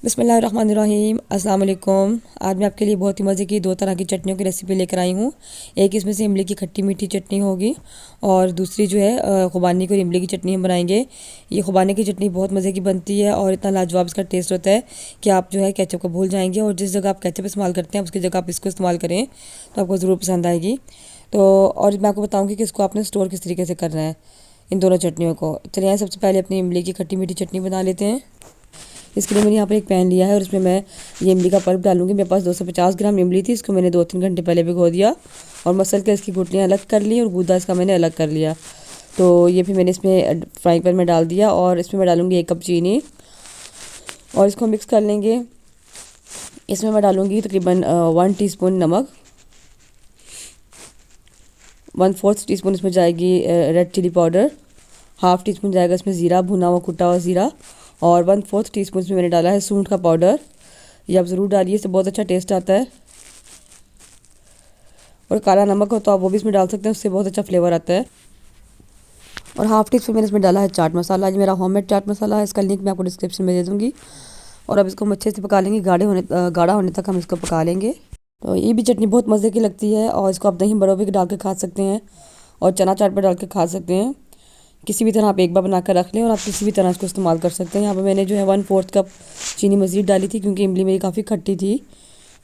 बिस्मिल्लाहिर्रहमानिर्रहीम अस्सलाम वालेकुम। आज मैं आपके लिए बहुत ही मज़े की दो तरह की चटनियों की रेसिपी लेकर आई हूँ। एक इसमें से इमली की खट्टी मीठी चटनी होगी और दूसरी जो है खुबानी और इमली की चटनी हम बनाएंगे। ये खुबानी की चटनी बहुत मज़े की बनती है और इतना लाजवाब इसका टेस्ट होता है कि आप जो है केचप को भूल जाएंगे। और जिस जगह आप केचप इस्तेमाल करते हैं उसकी जगह आप इसको इस्तेमाल करें तो आपको ज़रूर पसंद आएगी। तो और मैं आपको बताऊँगी कि इसको आपने स्टोर किस तरीके से करना है इन दोनों चटनियों को। चलिए सबसे पहले अपनी इमली की खट्टी मीठी चटनी बना लेते हैं। इसके लिए मैंने यहाँ पर एक पैन लिया है और इसमें मैं ये इमली का पल्प डालूंगी। मेरे पास 250 ग्राम इमली थी, इसको मैंने 2-3 घंटे पहले भिगो दिया और मसल के इसकी गुठलियाँ अलग कर ली और गूदा इसका मैंने अलग कर लिया। तो ये फिर मैंने इसमें फ्राई पैन में डाल दिया और इसमें मैं डालूंगी 1 कप चीनी और इसको मिक्स कर लेंगे। इसमें मैं डालूंगी तकरीबन 1 टीस्पून नमक, 1/4 टीस्पून इसमें जाएगी रेड चिली पाउडर, 1/2 टीस्पून जाएगा इसमें ज़ीरा, भुना हुआ कुटा हुआ ज़ीरा और 1/4 टीस्पून इसमें मैंने डाला है सूंठ का पाउडर। ये आप ज़रूर डालिए, इससे बहुत अच्छा टेस्ट आता है। और काला नमक हो तो आप वो भी इसमें डाल सकते हैं, उससे बहुत अच्छा फ्लेवर आता है। और 1/2 टीस्पून मैंने इसमें डाला है चाट मसाला। ये मेरा होममेड चाट मसाला है, इसका लिंक मैं आपको डिस्क्रिप्शन में दे दूँगी। और अब इसको हम अच्छे से पका लेंगे, गाढ़ा होने तक हम इसको पका लेंगे। तो ये भी चटनी बहुत मज़े की लगती है और इसको आप दही बड़ों भी डाल के खा सकते हैं और चना चाट पर डाल के खा सकते हैं। किसी भी तरह आप एक बार बना कर रख लें और आप किसी भी तरह इसको इस्तेमाल कर सकते हैं। यहाँ पर मैंने जो है 1/4 कप चीनी मज़ीद डाली थी क्योंकि इमली मेरी काफ़ी खट्टी थी,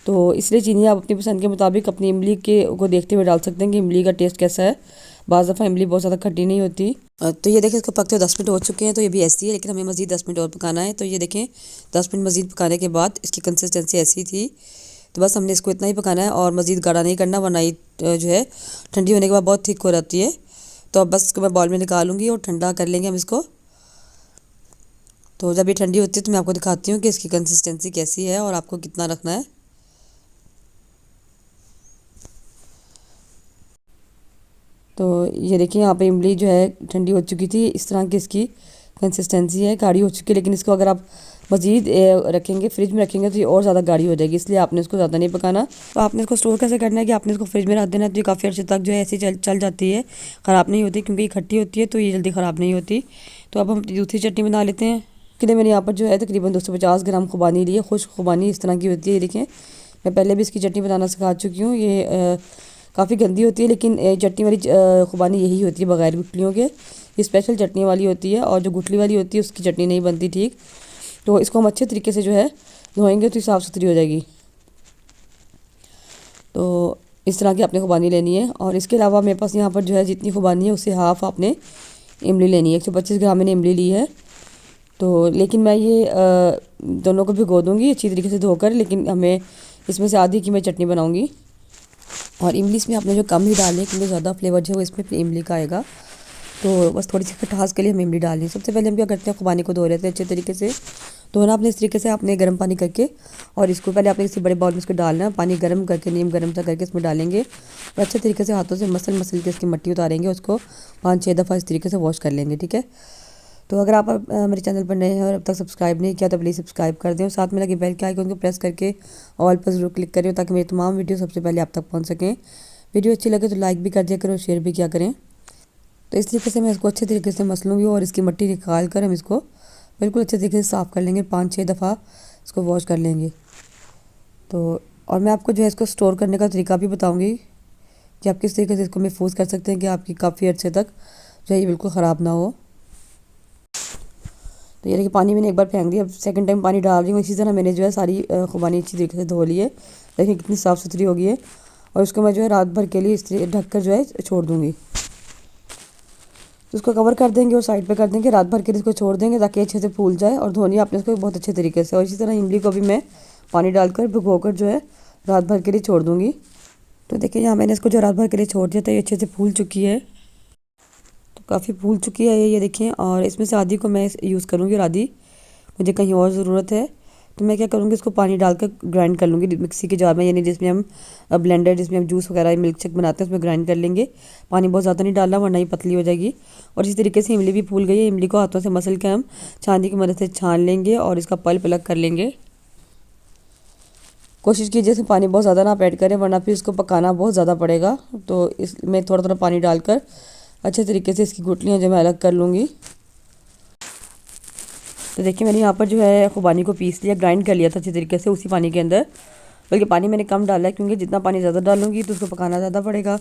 तो इसलिए चीनी आप अपनी पसंद के मुताबिक अपनी इमली के को देखते हुए डाल सकते हैं कि इमली का टेस्ट कैसा है। बाज़ दफ़ा इमली बहुत ज़्यादा खट्टी नहीं होती। तो ये देखें इसको पकते हुए 10 मिनट हो चुके हैं, तो ये भी ऐसी है, लेकिन हमें मज़ीद 10 मिनट और पकाना है। तो ये देखें 10 मिनट मज़ीद पकाने के बाद इसकी कंसिस्टेंसी ऐसी थी। तो बस हमने इसको इतना ही पकाना है और मज़ीद गाढ़ा नहीं करना, वरना ये जो है ठंडी होने के बाद बहुत थिक हो जाती है। तो अब बस इसको मैं बॉल में निकालूंगी और ठंडा कर लेंगे हम इसको। तो जब ये ठंडी होती है तो मैं आपको दिखाती हूँ कि इसकी कंसिस्टेंसी कैसी है और आपको कितना रखना है। तो ये देखिए यहाँ पे इमली जो है ठंडी हो चुकी थी, इस तरह की इसकी कंसिस्टेंसी है, गाढ़ी हो चुकी है। लेकिन इसको अगर आप मज़ीद रखेंगे, फ्रिज में रखेंगे तो ये और ज़्यादा गाढ़ी हो जाएगी, इसलिए आपने इसको ज़्यादा नहीं पकाना। तो आपने इसको स्टोर कैसे करना है कि आपने इसको फ्रिज में रख देना है, तो ये काफ़ी अर्से तक जो है ऐसी चल जाती है, ख़राब नहीं होती क्योंकि ये खट्टी होती है, तो ये जल्दी ख़राब नहीं होती। तो अब हम दूसरी चटनी बना लेते हैं। के लिए मैंने यहाँ पर जो है तकरीबन 250 ग्राम खुबानी ली है। खुश्क खुबानी इस तरह की होती है, ये देखें मैं पहले भी इसकी चटनी बनाना सिखा चुकी हूँ। ये काफ़ी गंदी होती है, लेकिन चटनी वाली खुबानी यही होती है बग़ैर गुठलियों के। ये स्पेशल चटनी वाली होती है और जो गुठली वाली होती है उसकी चटनी नहीं बनती ठीक। तो इसको हम अच्छे तरीके से जो है धोएंगे तो साफ़ सुथरी हो जाएगी। तो इस तरह की आपने खुबानी लेनी है। और इसके अलावा मेरे पास यहाँ पर जो है जितनी खुबानी है उससे हाफ़ आपने इमली लेनी है। 125 ग्राम मैंने इमली ली है। तो लेकिन मैं ये दोनों को भिगो दूँगी अच्छी तरीके से धोकर, लेकिन हमें इसमें से आधी की मैं चटनी बनाऊँगी। और इमली इसमें आपने जो कम ही डालनी है क्योंकि ज़्यादा फ्लेवर जो है वो इसमें इमली का आएगा। तो बस थोड़ी सी खटास के लिए हम इमली डालें। सबसे पहले हम क्या करते हैं, खुबानी को धो लेते हैं अच्छे तरीके से। धोना आपने इस तरीके से आपने गर्म पानी करके और इसको पहले आपने किसी बड़े बाउल में इसको डालना है, पानी गर्म करके नीम गर्म सा करके इसमें डालेंगे और अच्छे तरीके से हाथों से मसल के इसकी मट्टी उतारेंगे, उसको 5-6 दफ़ा इस तरीके से वॉश कर लेंगे, ठीक है। तो अगर आप मेरे चैनल पर नए हैं और अब तक सब्सक्राइब नहीं किया तो प्लीज़ सब्सक्राइब कर दें और साथ में लगे बेल के आइकन को प्रेस करके ऑल पर ज़रूर क्लिक करें ताकि मेरी तमाम वीडियो सबसे पहले आप तक पहुँच सकें। वीडियो अच्छी लगे तो लाइक भी कर दिया करें और शेयर भी किया करें। तो इस तरीके से मैं इसको अच्छे तरीके से मसलूँगी और इसकी मट्टी निकाल कर हम इसको बिल्कुल अच्छे तरीके से साफ़ कर लेंगे, 5-6 दफ़ा इसको वॉश कर लेंगे। तो और मैं आपको जो है इसको स्टोर करने का तरीका भी बताऊँगी कि आप किस तरीके से इसको महफूज कर सकते हैं कि आपकी काफ़ी अर्से तक जो है ये बिल्कुल ख़राब ना हो। तो ये देखिए पानी मैंने एक बार फेंक दिया, अब सेकंड टाइम पानी डाल रही हूँ। इसी तरह मैंने जो है सारी खुबानी अच्छी तरीके से धो ली है, देखिए कितनी साफ़ सुथरी हो गई है। और उसको मैं जो है रात भर के लिए इस ढक कर जो है छोड़ दूँगी। तो इसको कवर कर देंगे और साइड पे कर देंगे, रात भर के लिए इसको छोड़ देंगे ताकि अच्छे से फूल जाए। और धोनी आपने इसको बहुत अच्छे तरीके से। और इसी तरह इमली को भी मैं पानी डालकर भिगोकर जो है रात भर के लिए छोड़ दूँगी। तो देखिए यहाँ मैंने इसको जो रात भर के लिए छोड़ दिया था, ये अच्छे से फूल चुकी है। तो काफ़ी फूल चुकी है ये देखें। और इसमें से आधी को मैं यूज़ करूँगी और आधी मुझे कहीं और ज़रूरत है। तो मैं क्या करूँगी, इसको पानी डालकर ग्राइंड कर लूँगी मिक्सी के जार में, यानी जिसमें हम ब्लेंडर जिसमें हम जूस वगैरह मिल्क शेक बनाते हैं उसमें ग्राइंड कर लेंगे। पानी बहुत ज़्यादा नहीं डालना वरना ही पतली हो जाएगी। और इसी तरीके से इमली भी फूल गई है। इमली को हाथों से मसल के हम छानी की मदद से छान लेंगे और इसका पल्प अलग कर लेंगे। कोशिश कीजिए इसमें पानी बहुत ज़्यादा ना आप ऐड करें वरना फिर इसको पकाना बहुत ज़्यादा पड़ेगा। तो इसमें थोड़ा थोड़ा पानी डालकर अच्छे तरीके से इसकी गुठलियाँ जो मैं अलग कर लूँगी। तो देखिए मैंने यहाँ पर जो है खुबानी को पीस लिया, ग्राइंड कर लिया था अच्छी तरीके से उसी पानी के अंदर। बल्कि पानी मैंने कम डाला है क्योंकि जितना पानी ज़्यादा डालूंगी तो उसको पकाना ज़्यादा पड़ेगा।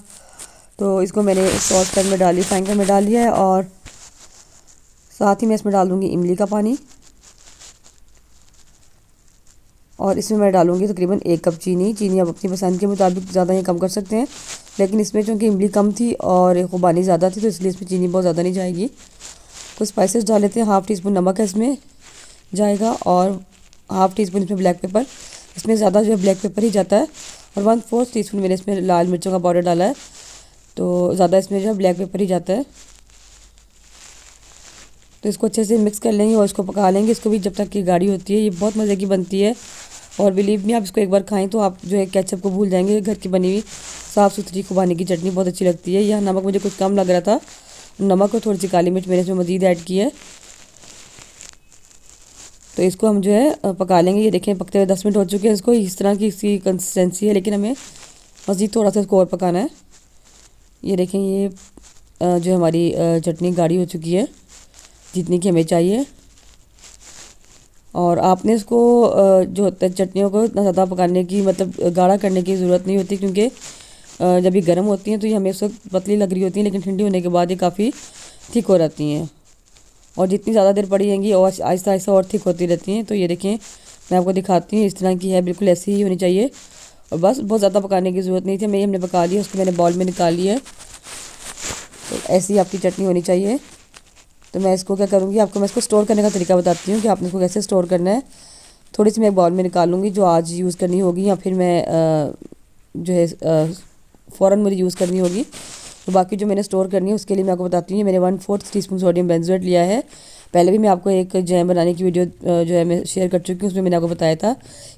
तो इसको मैंने सॉस पैन में डाली, फ्राइंग पैन में डाल लिया है और साथ ही मैं इसमें डाल दूँगी इमली का पानी। और इसमें मैं डालूँगी तकरीबन 1 कप चीनी। चीनी आप अपनी पसंद के मुताबिक ज़्यादा या कम कर सकते हैं, लेकिन इसमें चूँकि इमली कम थी और खुबानी ज़्यादा थी तो इसलिए इसमें चीनी बहुत ज़्यादा नहीं जाएगी। कुछ स्पाइसेस डाल लेते हैं। हाफ़ टी स्पून नमक है इसमें जाएगा और हाफ़ टी स्पून इसमें ब्लैक पेपर, इसमें ज़्यादा जो है ब्लैक पेपर ही जाता है। और 1/4 टी स्पून मैंने इसमें लाल मिर्चों का पाउडर डाला है, तो ज़्यादा इसमें जो है ब्लैक पेपर ही जाता है। तो इसको अच्छे से मिक्स कर लेंगे और इसको पका लेंगे, इसको भी जब तक कि गाढ़ी होती है। ये बहुत मज़े की बनती है और बिलीव मी, आप इसको एक बार खाएं तो आप जो है केचप को भूल जाएंगे। घर की बनी हुई साफ़ सुथरी खुबानी की चटनी बहुत अच्छी लगती है। यह नमक मुझे कुछ कम लग रहा था, नमक और थोड़ी सी काली मिर्च मैंने इसमें मज़ीद ऐड की है। तो इसको हम जो है पका लेंगे। ये देखें पकते हुए 10 मिनट हो चुके हैं। इसको इस तरह की इसकी कंसिस्टेंसी है, लेकिन हमें मज़ीद थोड़ा सा इसको और पकाना है। ये देखें ये जो हमारी चटनी गाढ़ी हो चुकी है जितनी कि हमें चाहिए। और आपने इसको जो होता है चटनियों को इतना ज़्यादा पकाने की, मतलब गाढ़ा करने की ज़रूरत नहीं होती, क्योंकि जब ये गर्म होती हैं तो ये हमें उस वक्त पतली लग रही होती हैं, लेकिन ठंडी होने के बाद ये काफ़ी थिक हो जाती हैं और जितनी ज़्यादा देर पड़ी रहेंगी और आहिस्ता आहिस्ता और थिक होती रहती हैं। तो ये देखें मैं आपको दिखाती हूँ, इस तरह की है, बिल्कुल ऐसी ही होनी चाहिए। और बस बहुत ज़्यादा पकाने की ज़रूरत नहीं थी, हमने पका लिया, उसको मैंने बाउल में निकाल लिया है। तो ऐसी आपकी चटनी होनी चाहिए। तो मैं इसको क्या करूँगी, आपको मैं इसको स्टोर करने का तरीका बताती हूँ कि आपने इसको कैसे स्टोर करना है। थोड़ी सी मैं एक बाउल में निकाल लूँगी जो आज यूज़ करनी होगी, या फिर मैं जो है फ़ौरन मुझे यूज़ करनी होगी। तो बाकी जो मैंने स्टोर करनी है उसके लिए मैं आपको बताती हूँ। मैंने 1/4 टीस्पून सोडियम बेंजोएट लिया है। पहले भी मैं आपको एक जैम बनाने की वीडियो जो है मैं शेयर कर चुकी हूँ, उसमें मैंने आपको बताया था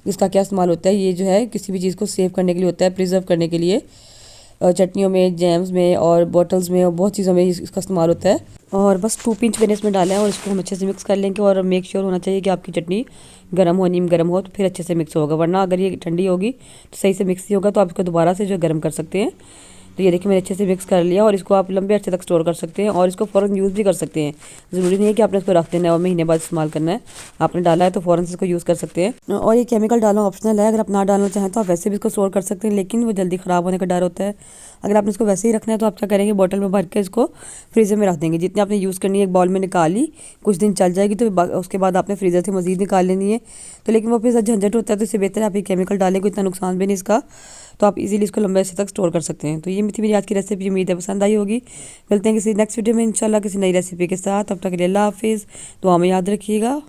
इसका क्या इस्तेमाल होता है। ये जो है किसी भी चीज़ को सेव करने के लिए होता है, प्रिजर्व करने के लिए। चटनियों में, जैम्स में और बॉटल्स में और बहुत चीज़ों में इसका इस्तेमाल होता है। और बस 2 पिंच मैंने इसमें डाला है और इसको हम अच्छे से मिक्स कर लेंगे। और मेक श्योर होना चाहिए कि आपकी चटनी गर्म हो, नीम गर्म हो, तो फिर अच्छे से मिक्स होगा, वरना अगर ये ठंडी होगी तो सही से मिक्स नहीं होगा। तो आप इसको दोबारा से जो गर्म कर सकते हैं। तो ये देखिए मैंने अच्छे से मिक्स कर लिया और इसको आप लंबे अर्से तक स्टोर कर सकते हैं और इसको फ़ौरन यूज़ भी कर सकते हैं। ज़रूरी नहीं है कि आपने इसको रख देना है और महीने बाद इस्तेमाल करना है। आपने डाला है तो फ़ौरन से इसको यूज़ कर सकते हैं। और ये केमिकल डालना ऑप्शनल है, अगर आप ना डालना चाहें तो आप वैसे भी इसको स्टोर कर सकते हैं, लेकिन वो जल्दी ख़राब होने का डर होता है। अगर आपने इसको वैसे ही रखना है तो आप क्या करेंगे, बोतल में भर के इसको फ्रीज़र में रख देंगे। जितनी आपने यूज़ करनी है एक बाउल में निकाली, कुछ दिन चल जाएगी, तो उसके बाद आपने फ्रीज़र से मज़ीद निकाल लेनी है। तो लेकिन वो फिर झंझट होता है, तो इससे बेहतर है आप ये केमिकल डालें, कोई इतना नुकसान भी नहीं इसका। तो आप इजीली इसको लंबे अर्से तक स्टोर कर सकते हैं। तो ये थी मेरी आज की रेसिपी, उम्मीद है पसंद आई होगी। मिलते हैं किसी नेक्स्ट वीडियो में इंशाल्लाह किसी नई रेसिपी के साथ। तब तक के लिए अल्लाह हाफिज़, दुआ में याद रखिएगा।